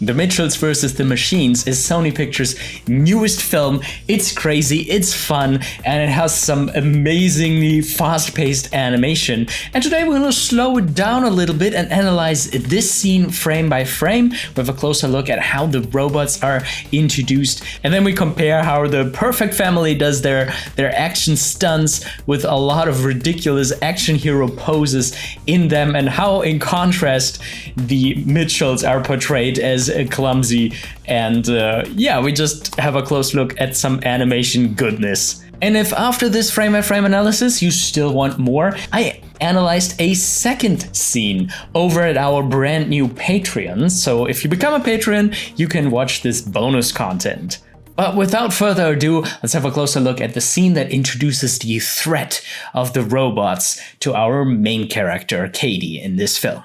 The Mitchells vs. the Machines is Sony Pictures' newest film. It's crazy, it's fun, and it has some amazingly fast-paced animation. And today we're gonna slow it down a little bit and analyze this scene frame by frame with a closer look at how the robots are introduced. And then we compare how the Perfect Family does their action stunts with a lot of ridiculous action hero poses in them, and how, in contrast, the Mitchells are portrayed as clumsy. And we just have a close look at some animation goodness. And if after this frame-by-frame analysis you still want more, I analyzed a second scene over at our brand new Patreon. So if you become a Patreon, you can watch this bonus content. But without further ado, let's have a closer look at the scene that introduces the threat of the robots to our main character, Katie, in this film.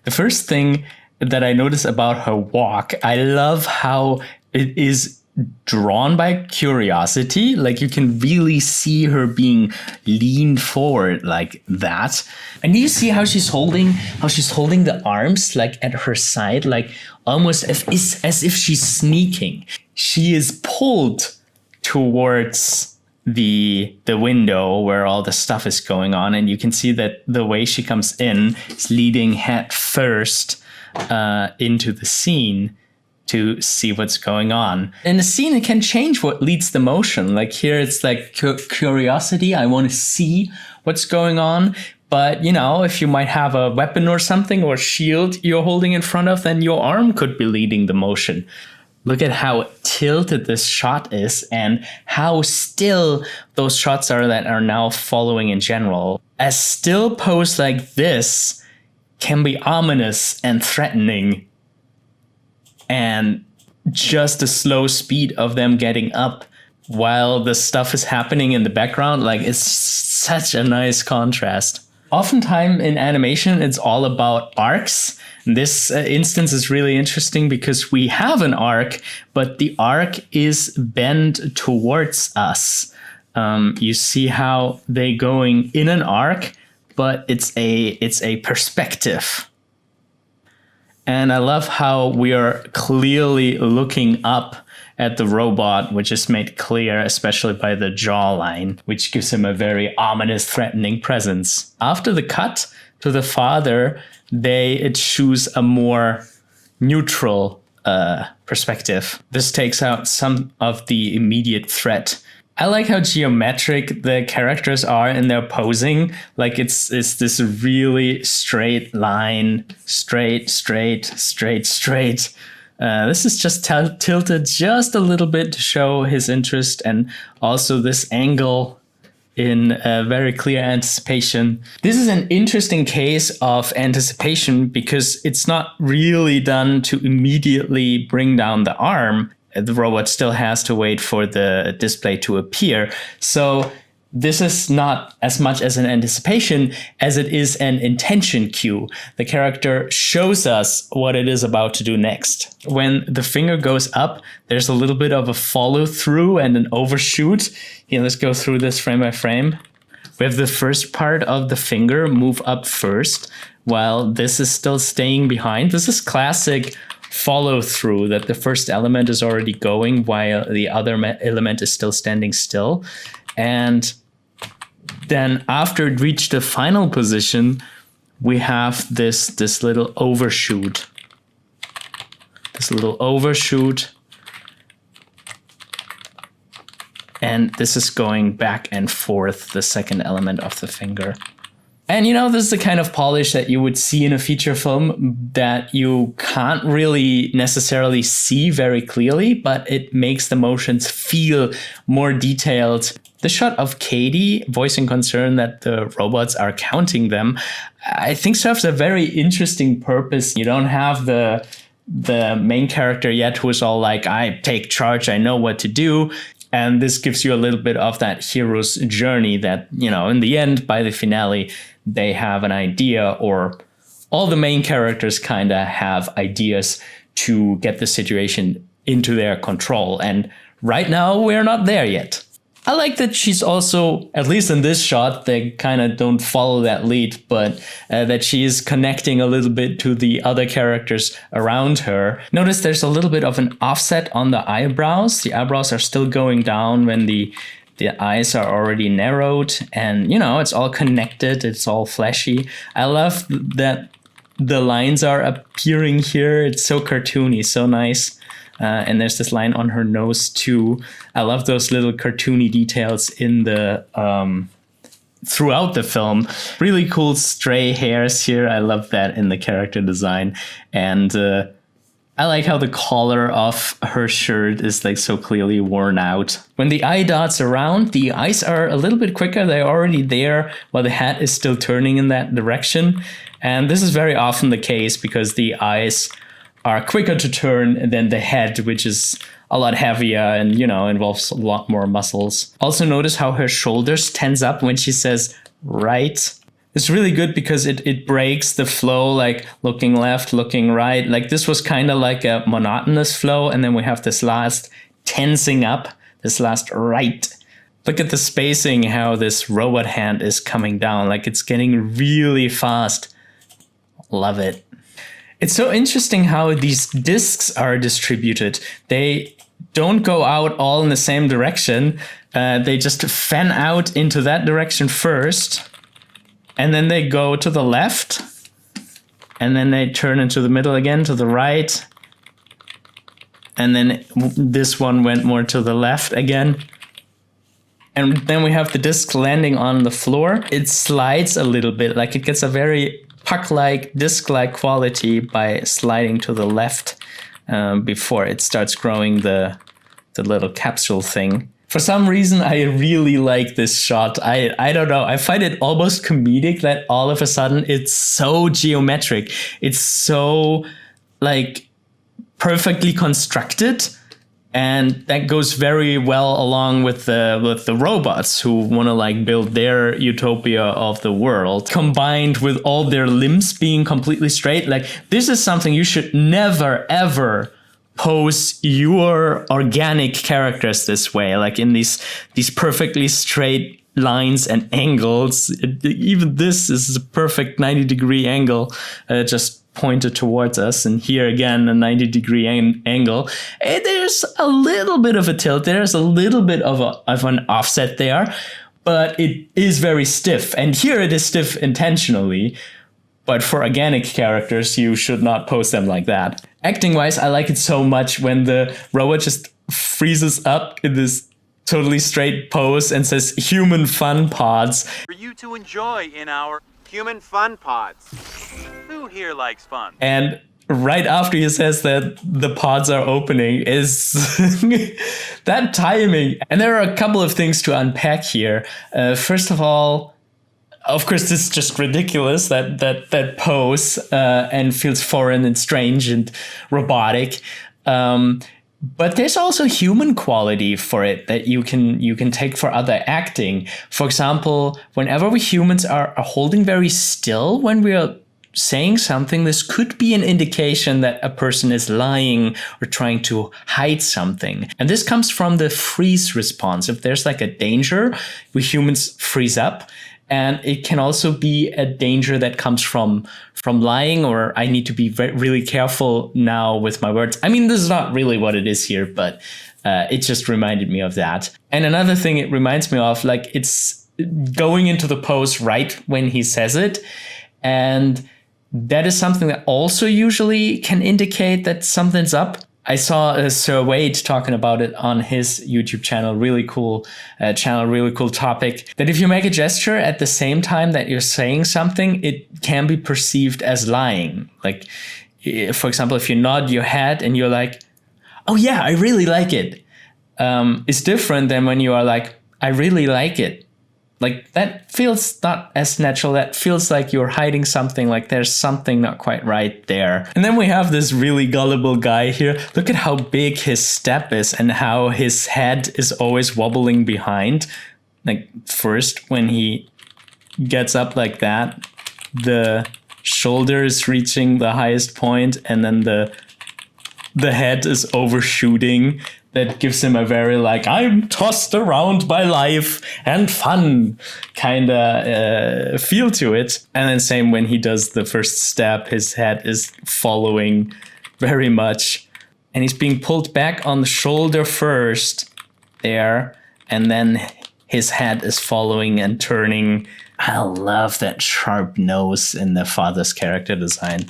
The first thing that I notice about her walk, I love how it is drawn by curiosity. Like, you can really see her being leaned forward like that. And you see how she's holding the arms like at her side, like almost as if she's sneaking. She is pulled towards the window where all the stuff is going on, and you can see that the way she comes in is leading head first into the scene to see what's going on. In the scene, it can change what leads the motion. Like here, it's like curiosity. I want to see what's going on. But, you know, if you might have a weapon or something or shield you're holding in front of, then your arm could be leading the motion. Look at how tilted this shot is and how still those shots are that are now following in general. A still pose like this can be ominous and threatening. And just the slow speed of them getting up while the stuff is happening in the background, like, it's such a nice contrast. Oftentimes in animation, it's all about arcs. This instance is really interesting because we have an arc, but the arc is bent towards us. You see how they're going in an arc, but it's a perspective. And I love how we are clearly looking up at the robot, which is made clear, especially by the jawline, which gives him a very ominous, threatening presence. After the cut to the father, they choose a more neutral perspective. This takes out some of the immediate threat. I like how geometric the characters are in their posing. Like, it's this really straight line, straight. This is just tilted just a little bit to show his interest, and also this angle in very clear anticipation. This is an interesting case of anticipation because it's not really done to immediately bring down the arm. The robot still has to wait for the display to appear. So this is not as much as an anticipation as it is an intention cue. The character shows us what it is about to do next. When the finger goes up, there's a little bit of a follow through and an overshoot. Here, let's go through this frame by frame. We have the first part of the finger move up first, while this is still staying behind. This is classic follow through, that the first element is already going while the other element is still standing still. And then after it reached the final position, we have this little overshoot. And this is going back and forth, the second element of the finger. And, you know, this is the kind of polish that you would see in a feature film that you can't really necessarily see very clearly, but it makes the motions feel more detailed. The shot of Katie voicing concern that the robots are counting them, I think serves a very interesting purpose. You don't have the main character yet who is all like, I take charge, I know what to do. And this gives you a little bit of that hero's journey that, you know, in the end, by the finale, they have an idea, or all the main characters kind of have ideas to get the situation into their control. And right now, we're not there yet. I like that she's also, at least in this shot, they kind of don't follow that lead, but that she is connecting a little bit to the other characters around her. Notice there's a little bit of an offset on the eyebrows. The eyebrows are still going down when the eyes are already narrowed, and you know, it's all connected, it's all flashy. I love that the lines are appearing here. It's so cartoony, so nice. And there's this line on her nose too. I love those little cartoony details in the throughout the film. Really cool stray hairs here. I love that in the character design. And I like how the collar of her shirt is like so clearly worn out. When the eye dots around, the eyes are a little bit quicker. They're already there while the head is still turning in that direction. And this is very often the case because the eyes are quicker to turn than the head, which is a lot heavier and, you know, involves a lot more muscles. Also notice how her shoulders tense up when she says right. It's really good because it breaks the flow, like looking left, looking right. Like this was kind of like a monotonous flow. And then we have this last tensing up, this last right. Look at the spacing, how this robot hand is coming down. Like it's getting really fast. Love it. It's so interesting how these discs are distributed. They don't go out all in the same direction. They just fan out into that direction first. And then they go to the left. And then they turn into the middle again, to the right. And then this one went more to the left again. And then we have the disc landing on the floor. It slides a little bit, like it gets a very puck-like, disc-like quality by sliding to the left before it starts growing the little capsule thing. For some reason, I really like this shot. I don't know. I find it almost comedic that all of a sudden it's so geometric. It's so like perfectly constructed. And that goes very well along with the robots who want to like build their utopia of the world, combined with all their limbs being completely straight. Like this is something you should never, ever pose your organic characters this way, like in these perfectly straight lines and angles. Even this is a perfect 90-degree angle, just pointed towards us, and here again a 90-degree angle. And there's a little bit of a tilt, there's a little bit of an offset there, but it is very stiff, and here it is stiff intentionally. But for organic characters, you should not pose them like that. Acting wise, I like it so much when the robot just freezes up in this totally straight pose and says human fun pods for you to enjoy in our human fun pods. Who here likes fun? And right after he says that the pods are opening is that timing. And there are a couple of things to unpack here. First of all, of course, this is just ridiculous, that pose, and feels foreign and strange and robotic. But there's also human quality for it that you can take for other acting. For example, whenever we humans are holding very still when we are saying something, this could be an indication that a person is lying or trying to hide something. And this comes from the freeze response. If there's like a danger, we humans freeze up. And it can also be a danger that comes from lying, or I need to be really careful now with my words. I mean, this is not really what it is here, but it just reminded me of that. And another thing it reminds me of, like it's going into the pose right when he says it. And that is something that also usually can indicate that something's up. I saw Sir Wade talking about it on his YouTube channel. Really cool channel, really cool topic. That if you make a gesture at the same time that you're saying something, it can be perceived as lying. Like, for example, if you nod your head and you're like, oh yeah, I really like it. It's different than when you are like, I really like it. Like that feels not as natural. That feels like you're hiding something, like there's something not quite right there. And then we have this really gullible guy here. Look at how big his step is and how his head is always wobbling behind. Like first when he gets up like that, the shoulder is reaching the highest point and then the head is overshooting that gives him a very like, I'm tossed around by life and fun kind of feel to it. And then same when he does the first step, his head is following very much. And he's being pulled back on the shoulder first there. And then his head is following and turning. I love that sharp nose in the father's character design.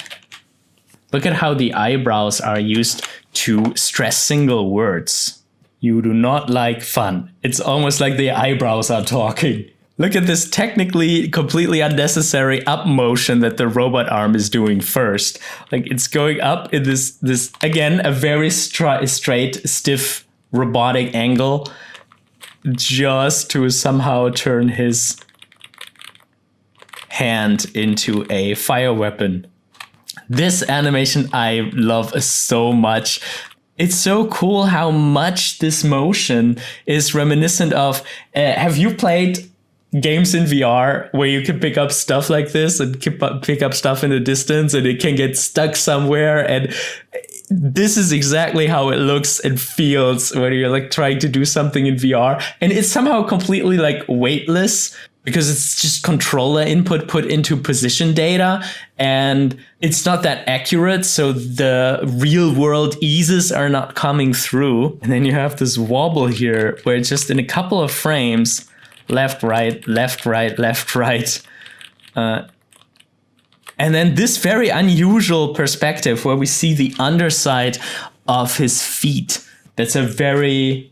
Look at how the eyebrows are used to stress single words. You do not like fun. It's almost like the eyebrows are talking. Look at this technically completely unnecessary up motion that the robot arm is doing first. Like it's going up in this again, a very straight, stiff, robotic angle just to somehow turn his hand into a fire weapon. This animation I love so much. It's so cool how much this motion is reminiscent of, have you played games in VR where you can pick up stuff like this and pick up stuff in the distance and it can get stuck somewhere? And this is exactly how it looks and feels when you're like trying to do something in VR. And it's somehow completely like weightless, because it's just controller input put into position data, and it's not that accurate, so the real world eases are not coming through. And then you have this wobble here where it's just in a couple of frames, left, right, left, right, left, right. And then this very unusual perspective where we see the underside of his feet. That's a very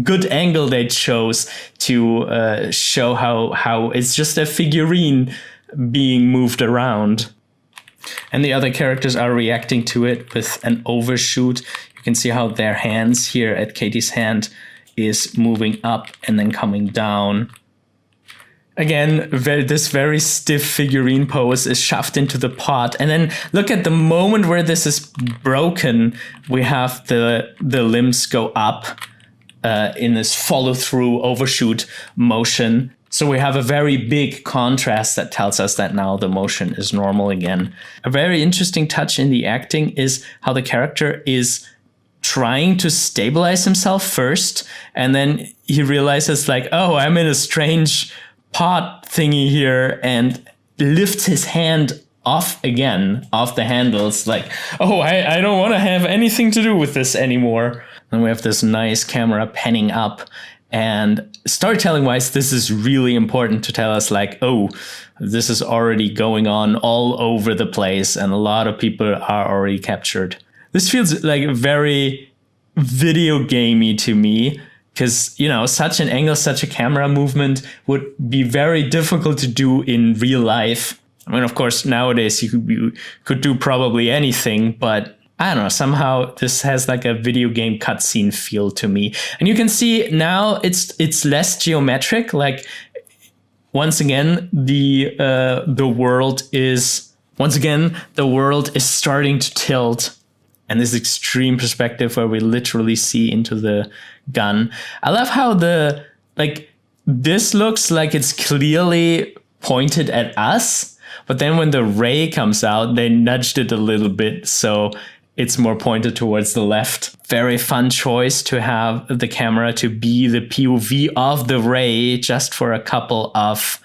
good angle they chose to show how it's just a figurine being moved around. And the other characters are reacting to it with an overshoot. You can see how their hands here at Katie's hand is moving up and then coming down. Again, this very stiff figurine pose is shoved into the pot. And then look at the moment where this is broken. We have the limbs go up in this follow-through overshoot motion. So we have a very big contrast that tells us that now the motion is normal again. A very interesting touch in the acting is how the character is trying to stabilize himself first, and then he realizes like, oh, I'm in a strange pot thingy here, and lifts his hand off again, off the handles, like, oh, I don't want to have anything to do with this anymore. And we have this nice camera panning up, and storytelling wise, this is really important to tell us like, oh, this is already going on all over the place and a lot of people are already captured. This feels like very video gamey to me, because, you know, such an angle, such a camera movement would be very difficult to do in real life. I mean, of course, nowadays you could do probably anything, but I don't know, somehow this has like a video game cutscene feel to me. And you can see now it's less geometric. Like, once again, the world is starting to tilt. And this extreme perspective where we literally see into the gun. I love how this looks like it's clearly pointed at us, but then when the ray comes out, they nudged it a little bit, so it's more pointed towards the left. Very fun choice to have the camera to be the POV of the ray just for a couple of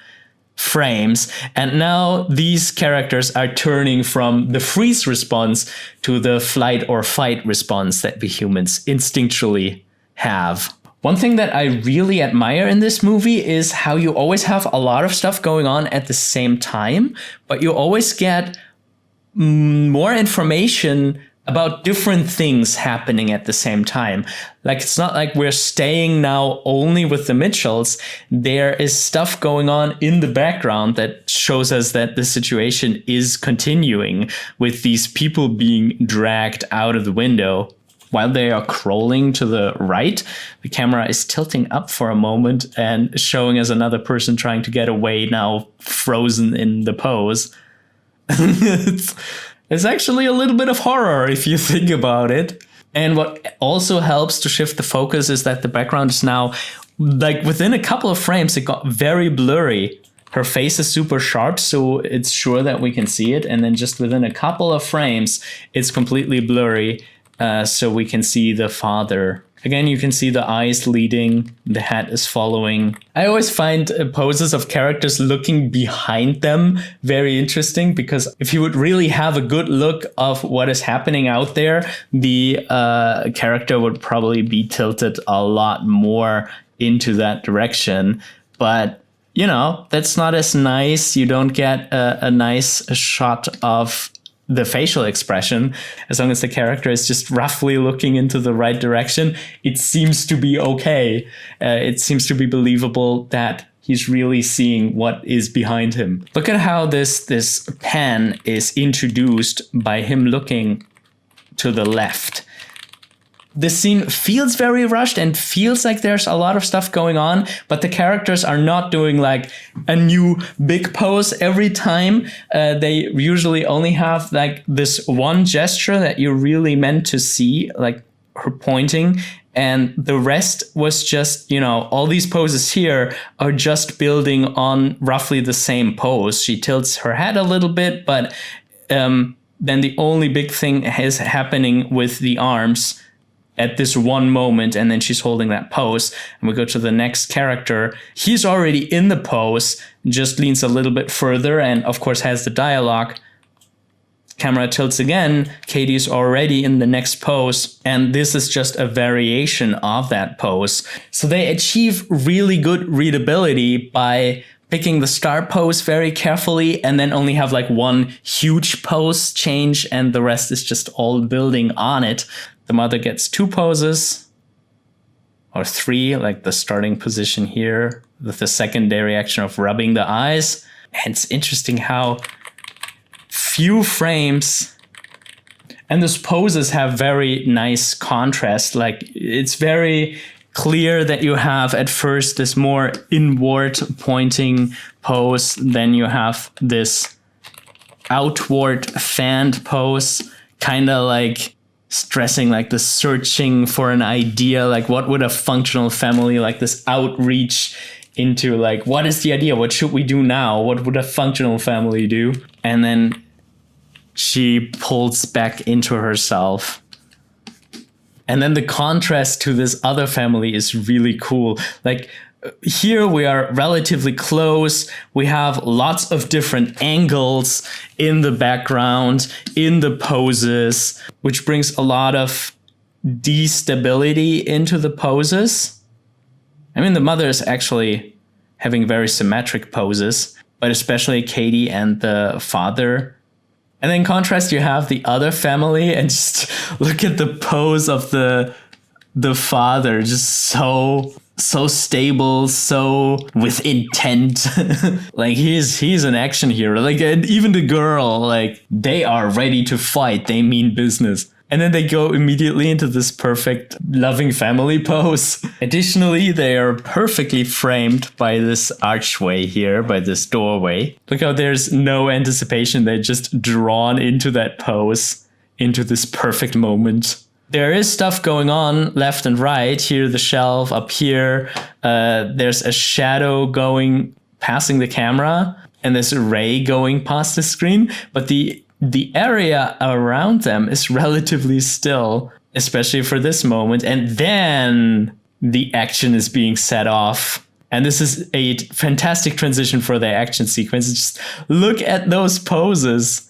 frames. And now these characters are turning from the freeze response to the flight or fight response that we humans instinctually have. One thing that I really admire in this movie is how you always have a lot of stuff going on at the same time, but you always get more information about different things happening at the same time. Like, it's not like we're staying now only with the Mitchells. There is stuff going on in the background that shows us that the situation is continuing, with these people being dragged out of the window. While they are crawling to the right, the camera is tilting up for a moment and showing us another person trying to get away, now frozen in the pose. It's actually a little bit of horror if you think about it. And what also helps to shift the focus is that the background is now, like, within a couple of frames, it got very blurry. Her face is super sharp, so it's sure that we can see it. And then just within a couple of frames, it's completely blurry, so we can see the father Again, you can see the eyes leading, the head is following. I always find poses of characters looking behind them very interesting, because if you would really have a good look of what is happening out there, the character would probably be tilted a lot more into that direction. But, you know, that's not as nice. You don't get a nice shot of the facial expression. As long as the character is just roughly looking into the right direction, it seems to be okay. It seems to be believable that he's really seeing what is behind him. Look at how this pan is introduced by him looking to the left. The scene feels very rushed and feels like there's a lot of stuff going on, but the characters are not doing like a new big pose every time. They usually only have like this one gesture that you're really meant to see, like her pointing. And the rest was just, you know, all these poses here are just building on roughly the same pose. She tilts her head a little bit, but then the only big thing is happening with the arms at this one moment, and then she's holding that pose. And we go to the next character. He's already in the pose, just leans a little bit further, and of course has the dialogue. Camera tilts again. Katie's already in the next pose, and this is just a variation of that pose. So they achieve really good readability by picking the start pose very carefully and then only have like one huge pose change, and the rest is just all building on it. The mother gets 2 poses, or 3, like the starting position here with the secondary action of rubbing the eyes. And it's interesting how few frames, and those poses have very nice contrast. Like, it's very clear that you have at first this more inward pointing pose, then you have this outward fanned pose, kind of like stressing like the searching for an idea, like what would a functional family, like this outreach into like, what is the idea? What should we do now? What would a functional family do? And then she pulls back into herself. And then the contrast to this other family is really cool. Like, here we are relatively close. We have lots of different angles in the background, in the poses, which brings a lot of destability into the poses. I mean, the mother is actually having very symmetric poses, but especially Katie and the father. And in contrast, you have the other family, and just look at the pose of the father, just so stable, so with intent. Like, he's an action hero. Like, and even the girl, like, they are ready to fight. They mean business. And then they go immediately into this perfect loving family pose. Additionally, they are perfectly framed by this archway here, by this doorway. Look how there's no anticipation. They're just drawn into that pose, into this perfect moment. There is stuff going on left and right. Here, the shelf. Up here, there's a shadow passing the camera, and there's a ray going past the screen. But the area around them is relatively still, especially for this moment. And then the action is being set off. And this is a fantastic transition for their action sequence. Just look at those poses.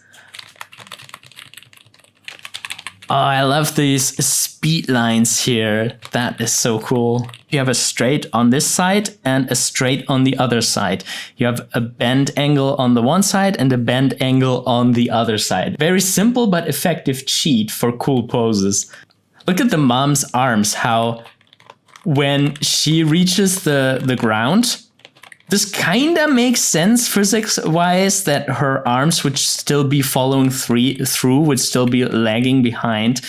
Oh, I love these speed lines here. That is so cool. You have a straight on this side and a straight on the other side. You have a bend angle on the one side and a bend angle on the other side. Very simple but effective cheat for cool poses. Look at the mom's arms, how when she reaches the ground, this kind of makes sense physics-wise, that her arms would still be following through, would still be lagging behind.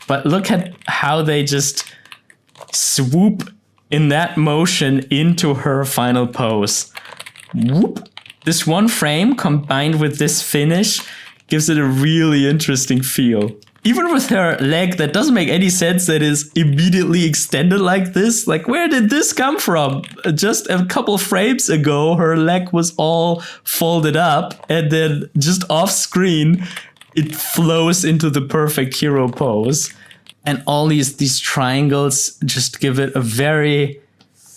But look at how they just swoop in that motion into her final pose. Whoop. This one frame combined with this finish gives it a really interesting feel. Even with her leg that doesn't make any sense, that is immediately extended like this. Like, where did this come from? Just a couple frames ago, her leg was all folded up, and then just off screen, it flows into the perfect hero pose. And all these triangles just give it a very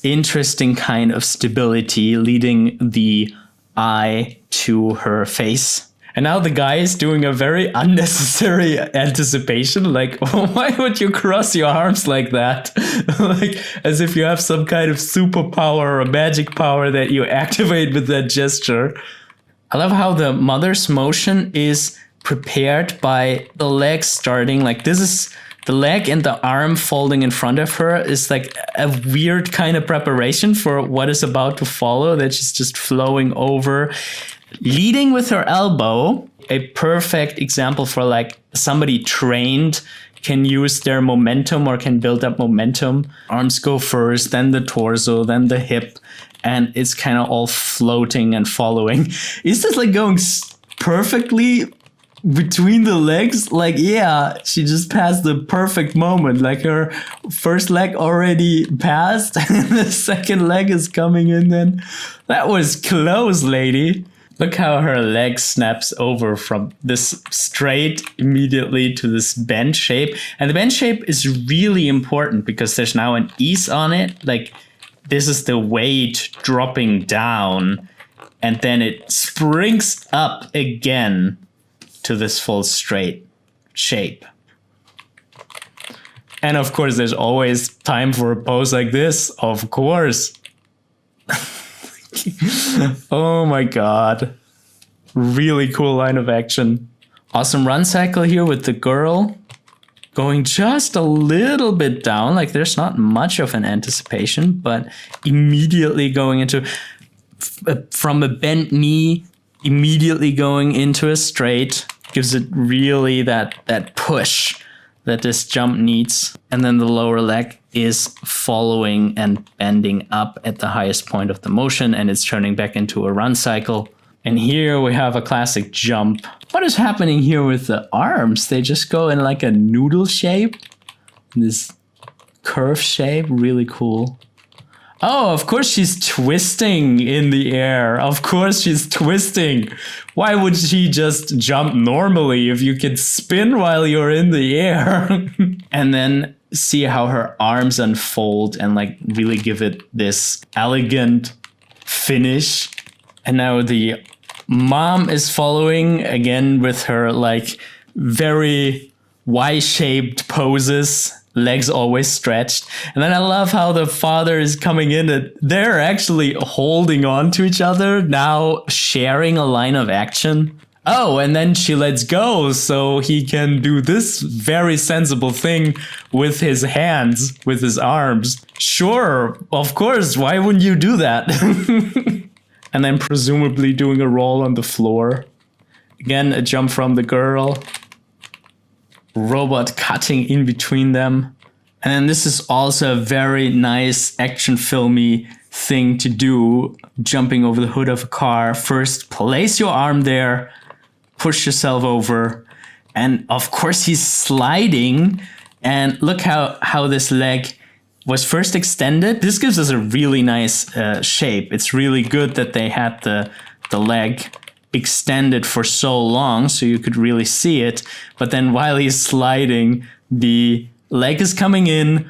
interesting kind of stability, leading the eye to her face. And now the guy is doing a very unnecessary anticipation. Like, why would you cross your arms like that? Like, as if you have some kind of superpower or a magic power that you activate with that gesture. I love how the mother's motion is prepared by the legs starting. Like, this is the leg and the arm folding in front of her is like a weird kind of preparation for what is about to follow, that she's just flowing over. Leading with her elbow, a perfect example for like somebody trained can use their momentum or can build up momentum. Arms go first, then the torso, then the hip, and it's kind of all floating and following. Is this like going perfectly between the legs? Like, yeah, she just passed the perfect moment. Like her first leg already passed and the second leg is coming in then. That was close, lady. Look how her leg snaps over from this straight immediately to this bend shape. And the bend shape is really important because there's now an ease on it. Like, this is the weight dropping down. And then it springs up again to this full straight shape. And of course, there's always time for a pose like this. Of course. Oh my god. Really cool line of action. Awesome run cycle here with the girl going just a little bit down. Like, there's not much of an anticipation, but immediately going into from a bent knee, immediately going into a straight gives it really that push that this jump needs. And then the lower leg is following and bending up at the highest point of the motion, and it's turning back into a run cycle. And here we have a classic jump. What is happening here with the arms? They just go in like a noodle shape, this curve shape, really cool. Oh, of course she's twisting in the air. Of course she's twisting. Why would she just jump normally if you can spin while you're in the air? And then see how her arms unfold and like really give it this elegant finish. And now the mom is following again with her like very Y-shaped poses. Legs always stretched. And then I love how the father is coming in and they're actually holding on to each other, now sharing a line of action. Oh, and then she lets go so he can do this very sensible thing with his hands, with his arms. Sure, of course, why wouldn't you do that? And then presumably doing a roll on the floor. Again, a jump from the girl. Robot cutting in between them. And then this is also a very nice action filmy thing to do. Jumping over the hood of a car. First, place your arm there. Push yourself over. And of course he's sliding. And look how this leg was first extended. This gives us a really nice shape. It's really good that they had the leg extended for so long so you could really see it. But then while he's sliding, the leg is coming in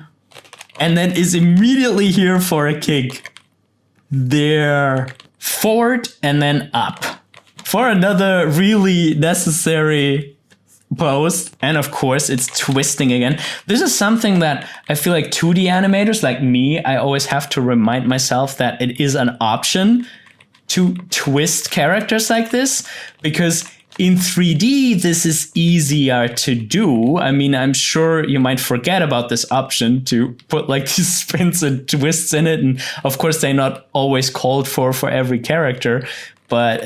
and then is immediately here for a kick. There, forward and then up for another really necessary pose. And of course it's twisting again. This is something that I feel like 2D animators like me, I always have to remind myself that it is an option to twist characters like this, because in 3D, this is easier to do. I mean, I'm sure you might forget about this option to put like these spins and twists in it. And of course, they're not always called for every character. But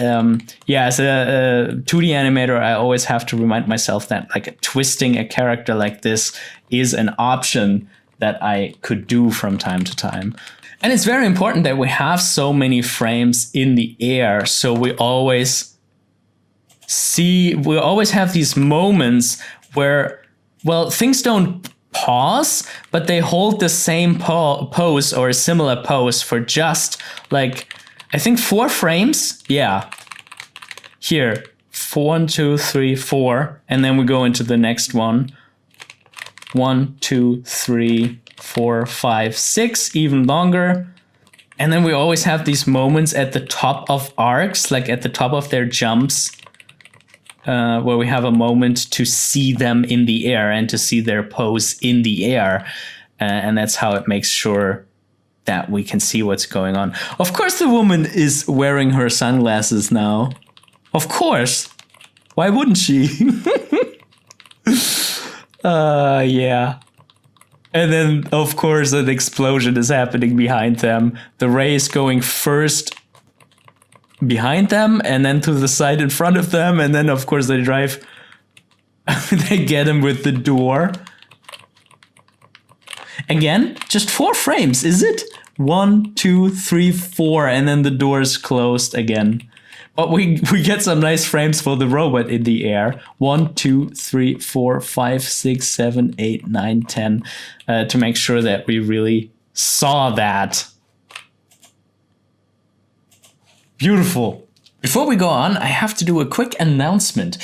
yeah, as a 2D animator, I always have to remind myself that like twisting a character like this is an option that I could do from time to time. And it's very important that we have so many frames in the air. So we always have these moments where, well, things don't pause, but they hold the same pose or a similar pose for just like, I think 4 frames. Yeah. Here, 1, 2, 3, 4. And then we go into the next one. 1, 2, 3, 4, 5, 6, even longer. And then we always have these moments at the top of arcs, like at the top of their jumps, where we have a moment to see them in the air and to see their pose in the air. And that's how it makes sure that we can see what's going on. Of course, the woman is wearing her sunglasses now. Of course. Why wouldn't she? Yeah. And then, of course, an explosion is happening behind them. The ray is going first behind them and then to the side in front of them. And then, of course, they drive. They get him with the door. Again, just 4 frames, is it? 1, 2, 3, 4, and then the door is closed again. But we get some nice frames for the robot in the air. 1, 2, 3, 4, 5, 6, 7, 8, 9, 10, to make sure that we really saw that. Beautiful. Before we go on, I have to do a quick announcement.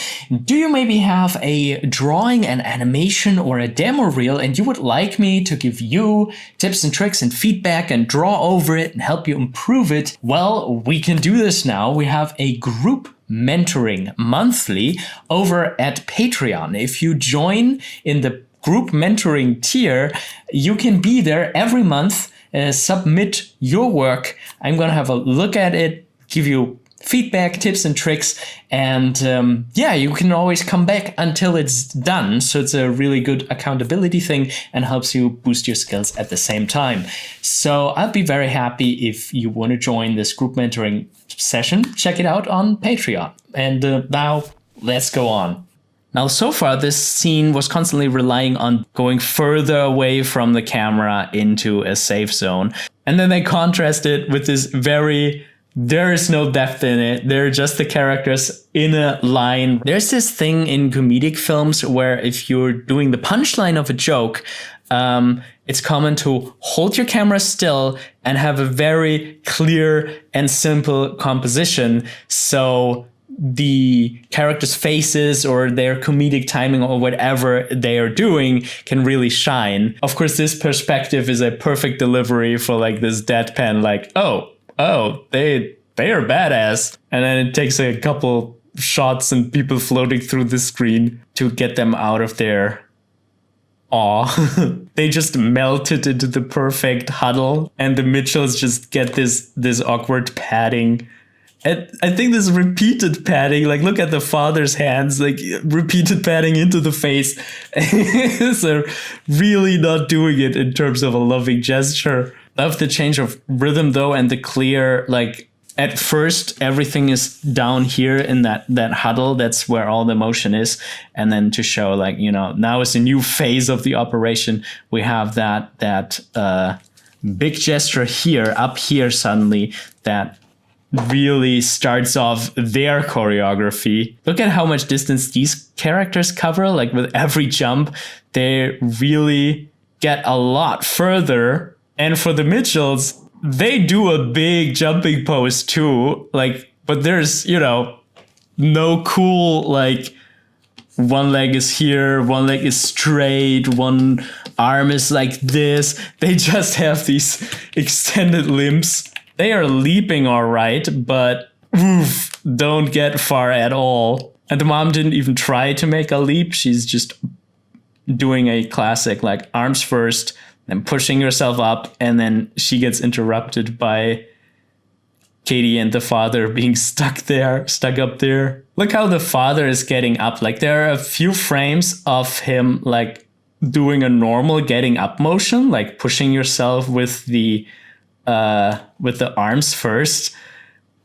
Do you maybe have a drawing, an animation, or a demo reel and you would like me to give you tips and tricks and feedback and draw over it and help you improve it? Well, we can do this now. We have a group mentoring monthly over at Patreon. If you join in the group mentoring tier, you can be there every month, submit your work. I'm going to have a look at it, give you feedback, tips and tricks, and yeah, you can always come back until it's done. So it's a really good accountability thing and helps you boost your skills at the same time. So I'll be very happy if you want to join this group mentoring session. Check it out on Patreon. And now let's go on. Now, so far, this scene was constantly relying on going further away from the camera into a safe zone. And then they contrast it with this there is no depth in it. They're just the characters in a line. There's this thing in comedic films where if you're doing the punchline of a joke, it's common to hold your camera still and have a very clear and simple composition. So the characters' faces or their comedic timing or whatever they are doing can really shine. Of course, this perspective is a perfect delivery for like this deadpan, like, oh, they are badass. And then it takes a couple shots and people floating through the screen to get them out of their awe. They just melted into the perfect huddle, and the Mitchells just get this awkward padding. And I think this repeated padding, like look at the father's hands, like repeated padding into the face. So really not doing it in terms of a loving gesture. Love the change of rhythm though, and the clear, like at first everything is down here in that huddle. That's where all the motion is. And then to show like, you know, now is a new phase of the operation. We have that big gesture here, up here suddenly, that really starts off their choreography. Look at how much distance these characters cover. Like with every jump, they really get a lot further. And for the Mitchells, they do a big jumping pose too. Like, but there's, you know, no cool, like one leg is here, one leg is straight, one arm is like this. They just have these extended limbs. They are leaping all right, but oof, don't get far at all. And the mom didn't even try to make a leap. She's just doing a classic, like arms first, then pushing herself up, and then she gets interrupted by Katie and the father being stuck up there. Look how the father is getting up. Like there are a few frames of him like doing a normal getting up motion, like pushing yourself with the arms first.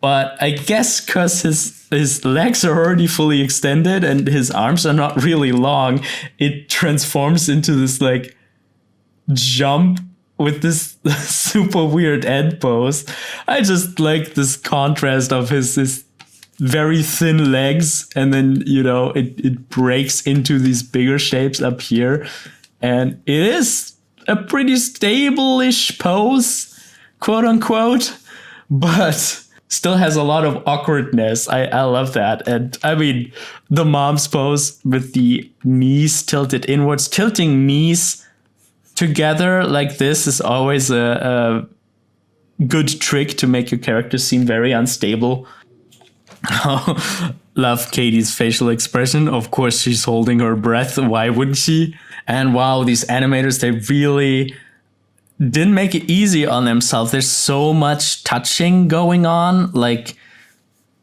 But I guess because his legs are already fully extended and his arms are not really long, it transforms into this like jump with this super weird end pose. I just like this contrast of his very thin legs, and then, you know, it breaks into these bigger shapes up here. And it is a pretty stable-ish pose, quote unquote, but still has a lot of awkwardness. I love that. And I mean, the mom's pose with the knees tilted inwards, tilting knees together like this is always a good trick to make your character seem very unstable. Love Katie's facial expression. Of course, she's holding her breath. Why wouldn't she? And wow, these animators, they really didn't make it easy on themselves. There's so much touching going on. Like,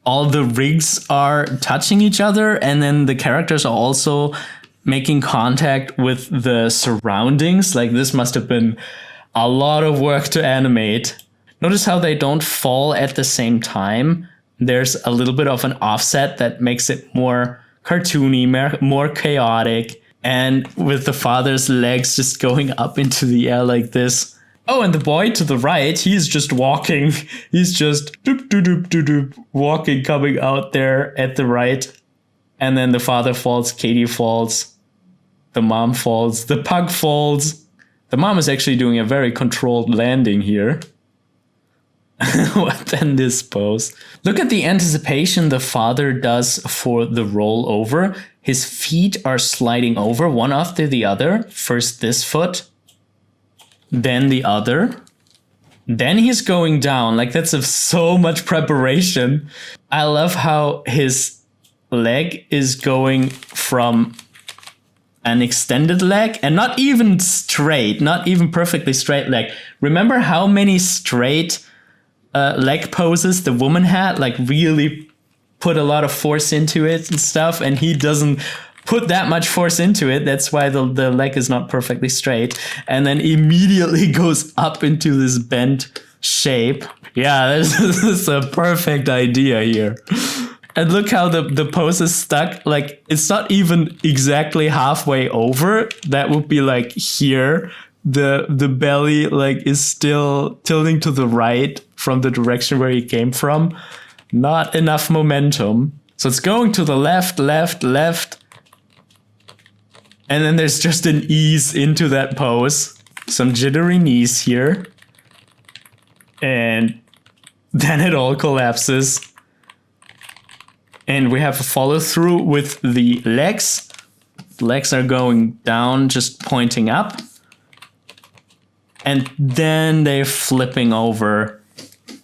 all the rigs are touching each other, and then the characters are also making contact with the surroundings. Like, this must have been a lot of work to animate. Notice how they don't fall at the same time. There's a little bit of an offset that makes it more cartoony, more chaotic. And with the father's legs just going up into the air like this. Oh, and the boy to the right, he's just walking. He's just doop, doop, doop, doop, doop, walking, coming out there at the right. And then the father falls, Katie falls, the mom falls, the pug falls. The mom is actually doing a very controlled landing here. What then this pose? Look at the anticipation the father does for the roll over. His feet are sliding over one after the other. First this foot, then the other. Then he's going down. Like, that's so much preparation. I love how his leg is going from an extended leg and not even straight, not even perfectly straight leg. Remember how many straight leg poses the woman had, like really put a lot of force into it and stuff, and he doesn't put that much force into it. That's why the leg is not perfectly straight, and then immediately goes up into this bent shape. Yeah, this is a perfect idea here. And look how the pose is stuck. Like, it's not even exactly halfway over. That would be like here. The belly like is still tilting to the right from the direction where he came from. Not enough momentum. So it's going to the left, left, left. And then there's just an ease into that pose. Some jittery knees here. And then it all collapses. And we have a follow through with the legs. Legs are going down, just pointing up. And then they're flipping over,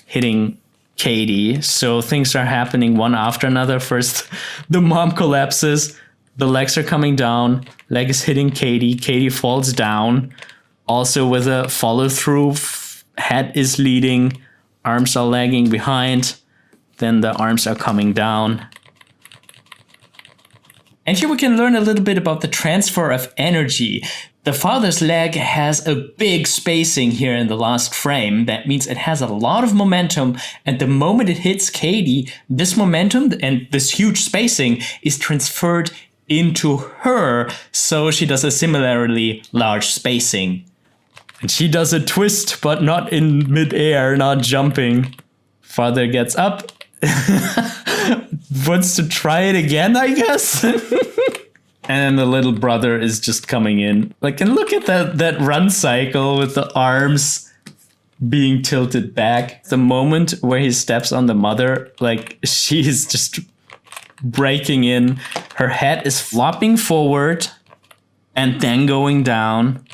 hitting Katie. So things are happening one after another. First, the mom collapses. The legs are coming down. Leg is hitting Katie. Katie falls down. Also with a follow through. Head is leading. Arms are lagging behind. Then the arms are coming down. And here we can learn a little bit about the transfer of energy. The father's leg has a big spacing here in the last frame. That means it has a lot of momentum, and the moment it hits Katie, this momentum and this huge spacing is transferred into her, so she does a similarly large spacing. And she does a twist, but not in midair, not jumping. Father gets up, wants to try it again, I guess. And then the little brother is just coming in. Like, and look at that run cycle with the arms being tilted back. The moment where he steps on the mother, like, she's just breaking in. Her head is flopping forward and then going down.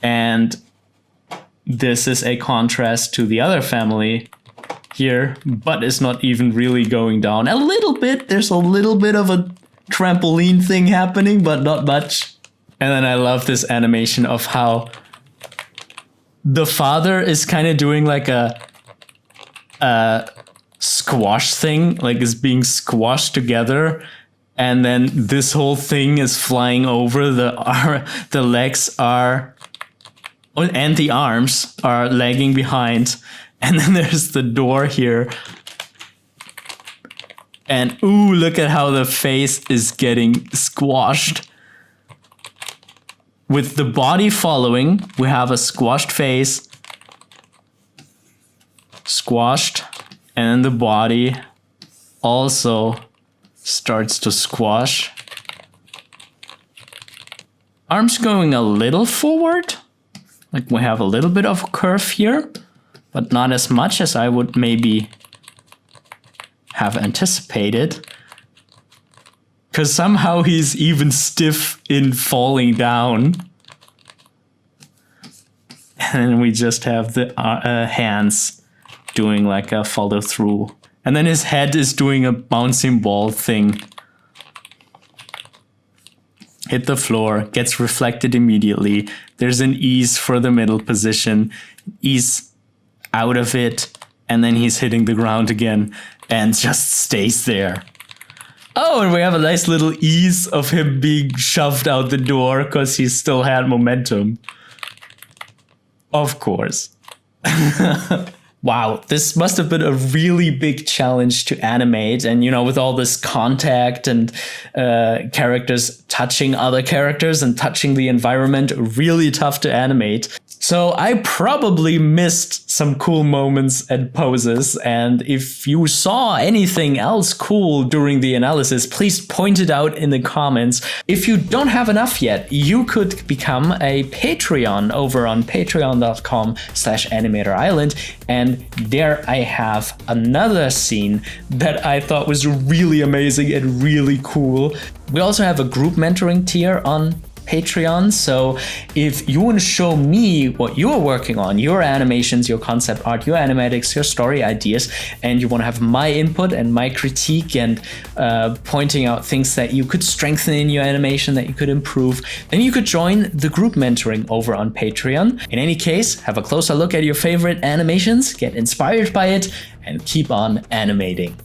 And this is a contrast to the other family here, but it's not even really going down. A little bit. There's a little bit of a trampoline thing happening, but not much. And then I love this animation of how the father is kind of doing like a squash thing, like is being squashed together, and then this whole thing is flying over. The legs are, and the arms are lagging behind, and then there's the door here. And ooh, look at how the face is getting squashed. With the body following, we have a squashed face. Squashed. And then the body also starts to squash. Arms going a little forward. Like, we have a little bit of a curve here, but not as much as I would maybe have anticipated. Because somehow he's even stiff in falling down. And then we just have the hands doing like a follow through. And then his head is doing a bouncing ball thing. Hit the floor, gets reflected immediately. There's an ease for the middle position. Ease out of it. And then he's hitting the ground again and just stays there. Oh, and we have a nice little ease of him being shoved out the door because he still had momentum. Of course. Wow, this must have been a really big challenge to animate. And, you know, with all this contact and characters touching other characters and touching the environment, really tough to animate. So I probably missed some cool moments and poses. And if you saw anything else cool during the analysis, please point it out in the comments. If you don't have enough yet, you could become a Patreon over on patreon.com/animatorisland. And there I have another scene that I thought was really amazing and really cool. We also have a group mentoring tier on Patreon. So if you want to show me what you're working on, your animations, your concept art, your animatics, your story ideas, and you want to have my input and my critique and pointing out things that you could strengthen in your animation, that you could improve, then you could join the group mentoring over on Patreon. In any case, have a closer look at your favorite animations, get inspired by it, and keep on animating.